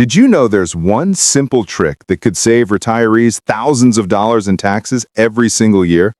Did you know there's one simple trick that could save retirees thousands of dollars in taxes every single year?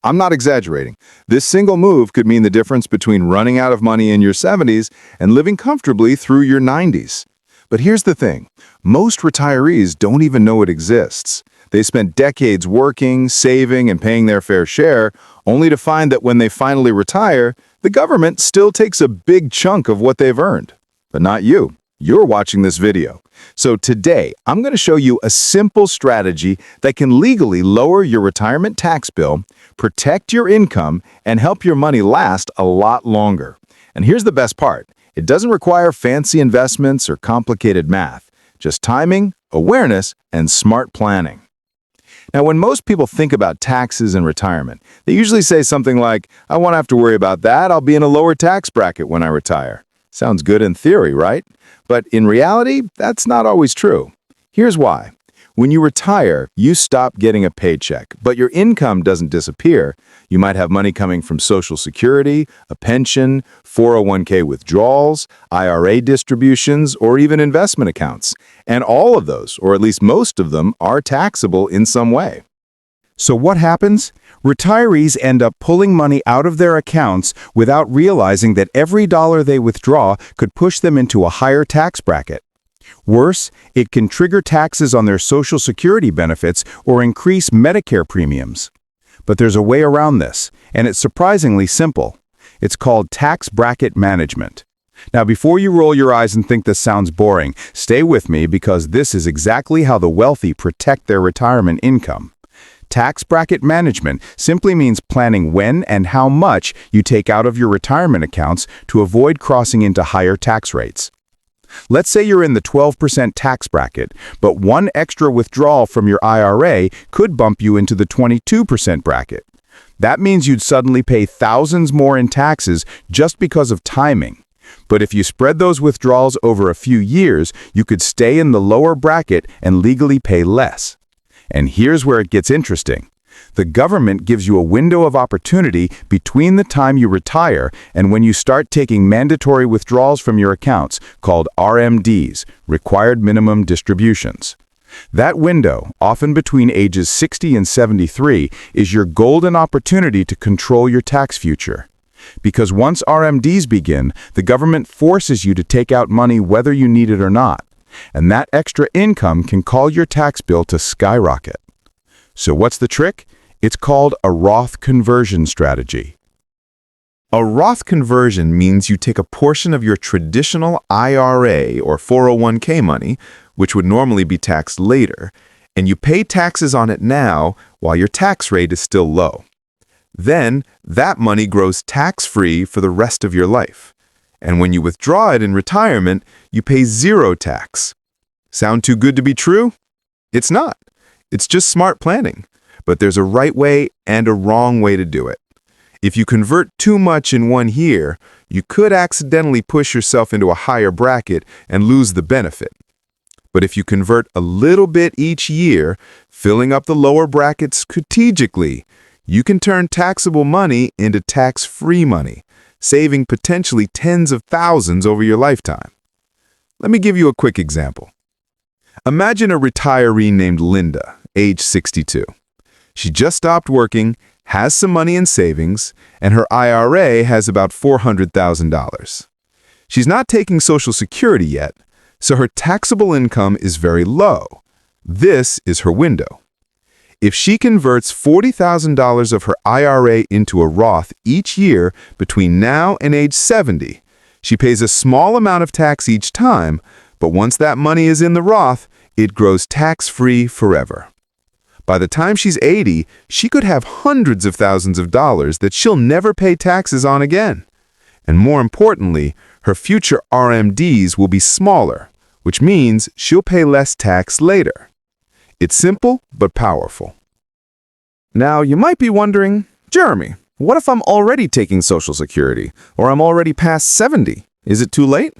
I'm not exaggerating. This single move could mean the difference between running out of money in your 70s and living comfortably through your 90s. But here's the thing. Most retirees don't even know it exists. They spent decades working, saving, and paying their fair share, only to find that when they finally retire, the government still takes a big chunk of what they've earned. But not you. You're watching this video. So today, I'm going to show you a simple strategy that can legally lower your retirement tax bill, protect your income, and help your money last a lot longer. And here's the best part. It doesn't require fancy investments or complicated math, just timing, awareness, and smart planning. Now, when most people think about taxes and retirement, they usually say something like, I won't have to worry about that, I'll be in a lower tax bracket when I retire. Sounds good in theory, right? But in reality, that's not always true. Here's why. When you retire, you stop getting a paycheck, but your income doesn't disappear. You might have money coming from Social Security, a pension, 401k withdrawals, IRA distributions, or even investment accounts. And all of those, or at least most of them, are taxable in some way. So what happens? Retirees end up pulling money out of their accounts without realizing that every dollar they withdraw could push them into a higher tax bracket. Worse, it can trigger taxes on their Social Security benefits or increase Medicare premiums. But there's a way around this, and it's surprisingly simple. It's called tax bracket management. Now, before you roll your eyes and think this sounds boring, stay with me because this is exactly how the wealthy protect their retirement income. Tax bracket management simply means planning when and how much you take out of your retirement accounts to avoid crossing into higher tax rates. Let's say you're in the 12% tax bracket, but one extra withdrawal from your IRA could bump you into the 22% bracket. That means you'd suddenly pay thousands more in taxes just because of timing. But if you spread those withdrawals over a few years, you could stay in the lower bracket and legally pay less. And here's where it gets interesting. The government gives you a window of opportunity between the time you retire and when you start taking mandatory withdrawals from your accounts, called RMDs, Required Minimum Distributions. That window, often between ages 60 and 73, is your golden opportunity to control your tax future. Because once RMDs begin, the government forces you to take out money whether you need it or not. And that extra income can cause your tax bill to skyrocket. So what's the trick? It's called a Roth conversion strategy. A Roth conversion means you take a portion of your traditional IRA or 401k money, which would normally be taxed later, and you pay taxes on it now while your tax rate is still low. Then, that money grows tax-free for the rest of your life. And when you withdraw it in retirement, you pay zero tax. Sound too good to be true? It's not. It's just smart planning. But there's a right way and a wrong way to do it. If you convert too much in one year, you could accidentally push yourself into a higher bracket and lose the benefit. But if you convert a little bit each year, filling up the lower brackets strategically, you can turn taxable money into tax-free money, saving potentially tens of thousands over your lifetime. Let me give you a quick example. Imagine a retiree named Linda, age 62. She just stopped working, has some money in savings, and her IRA has about $400,000. She's not taking Social Security yet, so her taxable income is very low. This is her window. If she converts $40,000 of her IRA into a Roth each year between now and age 70, she pays a small amount of tax each time, but once that money is in the Roth, it grows tax-free forever. By the time she's 80, she could have hundreds of thousands of dollars that she'll never pay taxes on again. And more importantly, her future RMDs will be smaller, which means she'll pay less tax later. It's simple but powerful. Now, you might be wondering, Jeremy, what if I'm already taking Social Security, or I'm already past 70? Is it too late?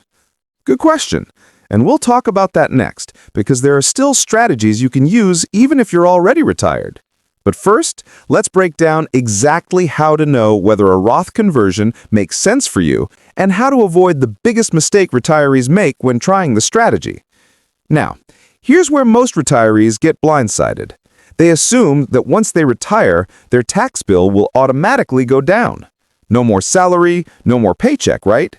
Good question. And we'll talk about that next, because there are still strategies you can use even if you're already retired. But first, let's break down exactly how to know whether a Roth conversion makes sense for you and how to avoid the biggest mistake retirees make when trying the strategy. Now, here's where most retirees get blindsided. They assume that once they retire, their tax bill will automatically go down. No more salary, no more paycheck, right?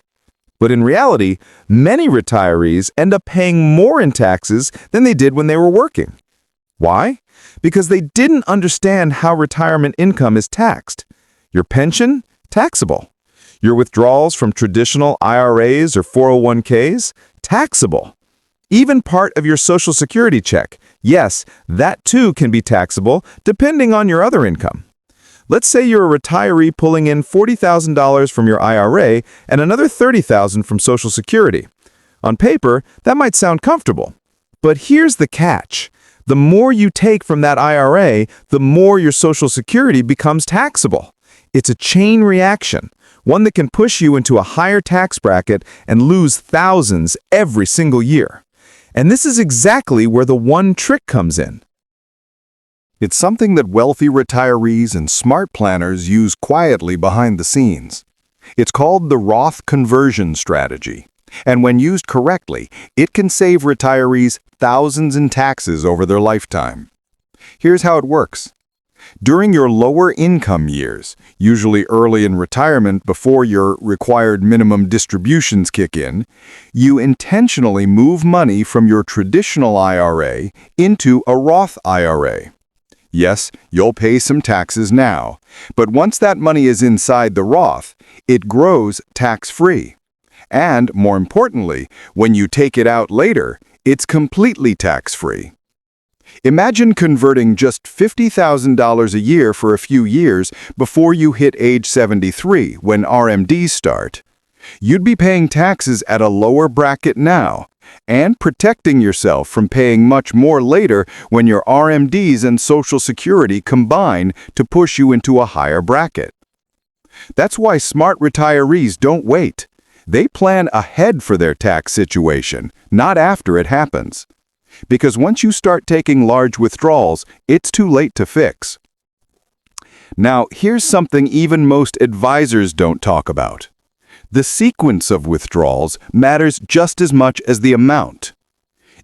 But in reality, many retirees end up paying more in taxes than they did when they were working. Why? Because they didn't understand how retirement income is taxed. Your pension? Taxable. Your withdrawals from traditional IRAs or 401ks? Taxable. Even part of your Social Security check, yes, that too can be taxable depending on your other income. Let's say you're a retiree pulling in $40,000 from your IRA and another $30,000 from Social Security. On paper, that might sound comfortable. But here's the catch. The more you take from that IRA, the more your Social Security becomes taxable. It's a chain reaction, one that can push you into a higher tax bracket and lose thousands every single year. And this is exactly where the one trick comes in. It's something that wealthy retirees and smart planners use quietly behind the scenes. It's called the Roth conversion strategy. And when used correctly, it can save retirees thousands in taxes over their lifetime. Here's how it works. During your lower income years, usually early in retirement before your required minimum distributions kick in, you intentionally move money from your traditional IRA into a Roth IRA. Yes, you'll pay some taxes now, but once that money is inside the Roth, it grows tax-free. And, more importantly, when you take it out later, it's completely tax-free. Imagine converting just $50,000 a year for a few years before you hit age 73, when RMDs start. You'd be paying taxes at a lower bracket now, and protecting yourself from paying much more later when your RMDs and Social Security combine to push you into a higher bracket. That's why smart retirees don't wait. They plan ahead for their tax situation, not after it happens. Because once you start taking large withdrawals, it's too late to fix. Now, here's something even most advisors don't talk about. The sequence of withdrawals matters just as much as the amount.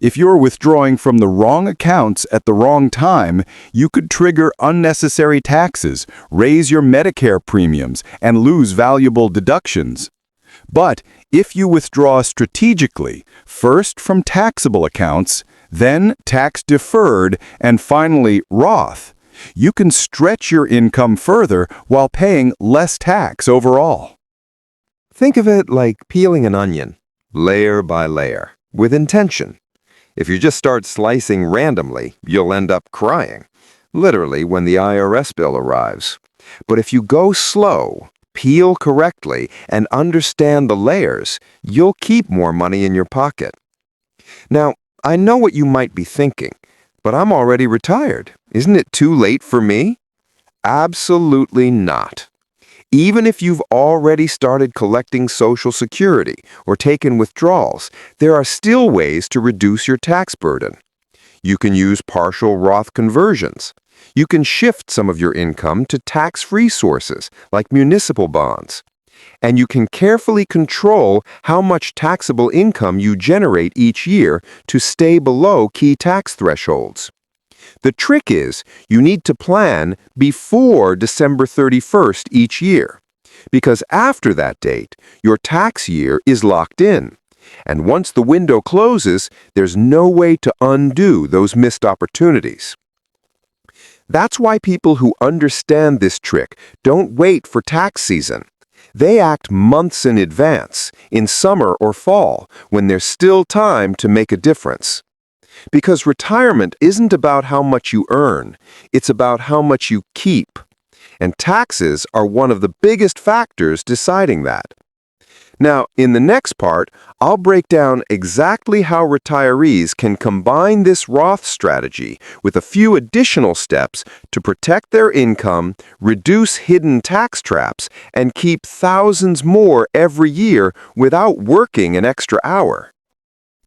If you're withdrawing from the wrong accounts at the wrong time, you could trigger unnecessary taxes, raise your Medicare premiums, and lose valuable deductions. But if you withdraw strategically, first from taxable accounts, then tax-deferred, and finally Roth, you can stretch your income further while paying less tax overall. Think of it like peeling an onion, layer by layer, with intention. If you just start slicing randomly, you'll end up crying, literally when the IRS bill arrives. But if you go slow, peel correctly, and understand the layers, you'll keep more money in your pocket. Now, I know what you might be thinking, but I'm already retired. Isn't it too late for me? Absolutely not. Even if you've already started collecting Social Security or taken withdrawals, there are still ways to reduce your tax burden. You can use partial Roth conversions. You can shift some of your income to tax-free sources, like municipal bonds. And you can carefully control how much taxable income you generate each year to stay below key tax thresholds. The trick is, you need to plan before December 31st each year, because after that date, your tax year is locked in. And once the window closes, there's no way to undo those missed opportunities. That's why people who understand this trick don't wait for tax season. They act months in advance, in summer or fall, when there's still time to make a difference. Because retirement isn't about how much you earn, it's about how much you keep. And taxes are one of the biggest factors deciding that. Now, in the next part, I'll break down exactly how retirees can combine this Roth strategy with a few additional steps to protect their income, reduce hidden tax traps, and keep thousands more every year without working an extra hour.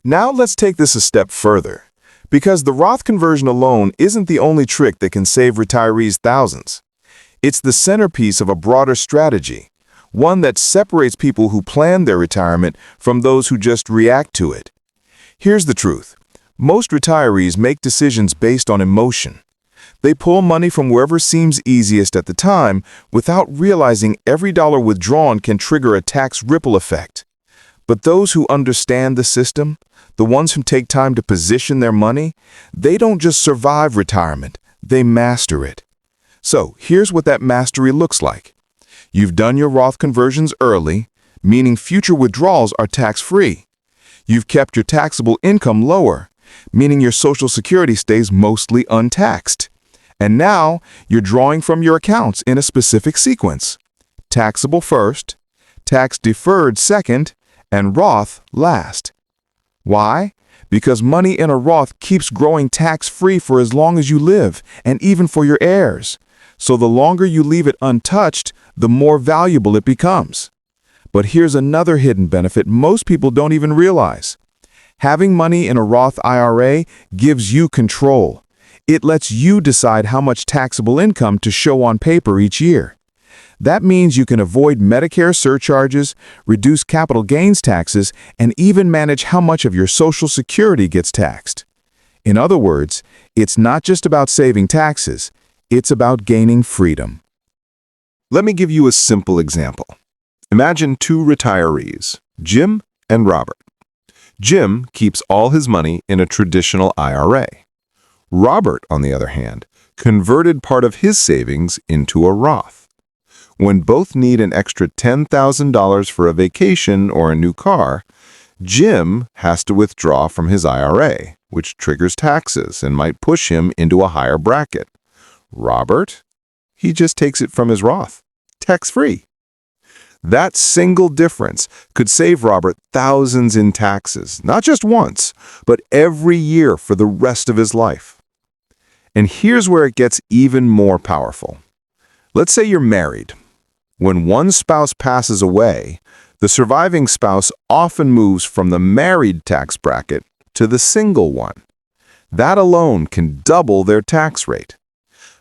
Now let's take this a step further, because the Roth conversion alone isn't the only trick that can save retirees thousands. It's the centerpiece of a broader strategy, one that separates people who plan their retirement from those who just react to it. Here's the truth. Most retirees make decisions based on emotion. They pull money from wherever seems easiest at the time without realizing every dollar withdrawn can trigger a tax ripple effect. But those who understand the system, the ones who take time to position their money, they don't just survive retirement, they master it. So here's what that mastery looks like. You've done your Roth conversions early, meaning future withdrawals are tax-free. You've kept your taxable income lower, meaning your Social Security stays mostly untaxed. And now you're drawing from your accounts in a specific sequence. Taxable first, tax-deferred second, and Roth last. Why? Because money in a Roth keeps growing tax-free for as long as you live, and even for your heirs. So the longer you leave it untouched, the more valuable it becomes. But here's another hidden benefit most people don't even realize. Having money in a Roth IRA gives you control. It lets you decide how much taxable income to show on paper each year. That means you can avoid Medicare surcharges, reduce capital gains taxes, and even manage how much of your Social Security gets taxed. In other words, it's not just about saving taxes, it's about gaining freedom. Let me give you a simple example. Imagine two retirees, Jim and Robert. Jim keeps all his money in a traditional IRA. Robert, on the other hand, converted part of his savings into a Roth. When both need an extra $10,000 for a vacation or a new car, Jim has to withdraw from his IRA, which triggers taxes and might push him into a higher bracket. Robert, he just takes it from his Roth, tax-free. That single difference could save Robert thousands in taxes, not just once, but every year for the rest of his life. And here's where it gets even more powerful. Let's say you're married. When one spouse passes away, the surviving spouse often moves from the married tax bracket to the single one. That alone can double their tax rate.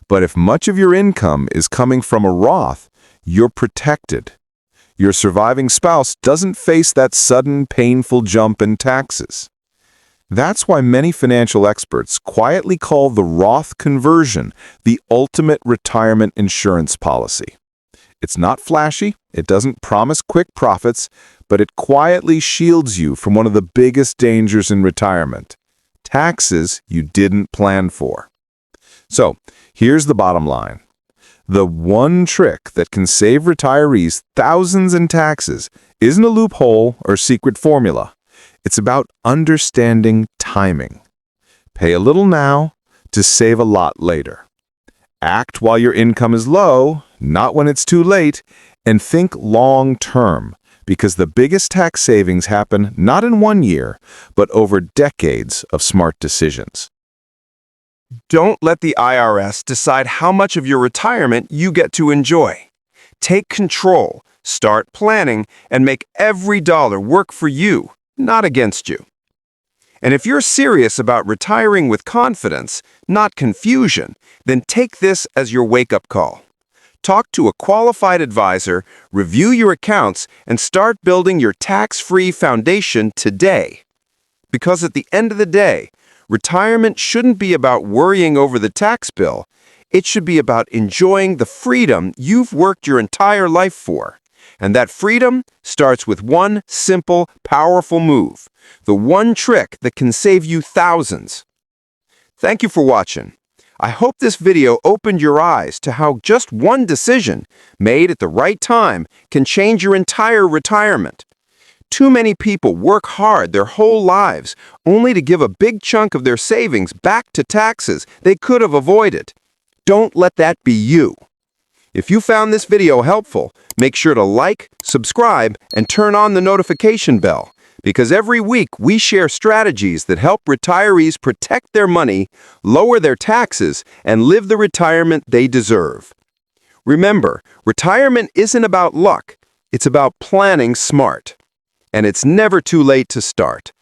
But if much of your income is coming from a Roth, you're protected. Your surviving spouse doesn't face that sudden, painful jump in taxes. That's why many financial experts quietly call the Roth conversion the ultimate retirement insurance policy. It's not flashy, it doesn't promise quick profits, but it quietly shields you from one of the biggest dangers in retirement: taxes you didn't plan for. So, here's the bottom line. The one trick that can save retirees thousands in taxes isn't a loophole or secret formula. It's about understanding timing. Pay a little now to save a lot later. Act while your income is low, not when it's too late, and think long-term, because the biggest tax savings happen not in 1 year, but over decades of smart decisions. Don't let the IRS decide how much of your retirement you get to enjoy. Take control, start planning, and make every dollar work for you, not against you. And if you're serious about retiring with confidence, not confusion, then take this as your wake-up call. Talk to a qualified advisor, review your accounts, and start building your tax-free foundation today. Because at the end of the day, retirement shouldn't be about worrying over the tax bill. It should be about enjoying the freedom you've worked your entire life for. And that freedom starts with one simple, powerful move. The one trick that can save you thousands. Thank you for watching. I hope this video opened your eyes to how just one decision made at the right time can change your entire retirement. Too many people work hard their whole lives only to give a big chunk of their savings back to taxes they could have avoided. Don't let that be you. If you found this video helpful, make sure to like, subscribe, and turn on the notification bell, because every week we share strategies that help retirees protect their money, lower their taxes, and live the retirement they deserve. Remember, retirement isn't about luck, it's about planning smart. And it's never too late to start.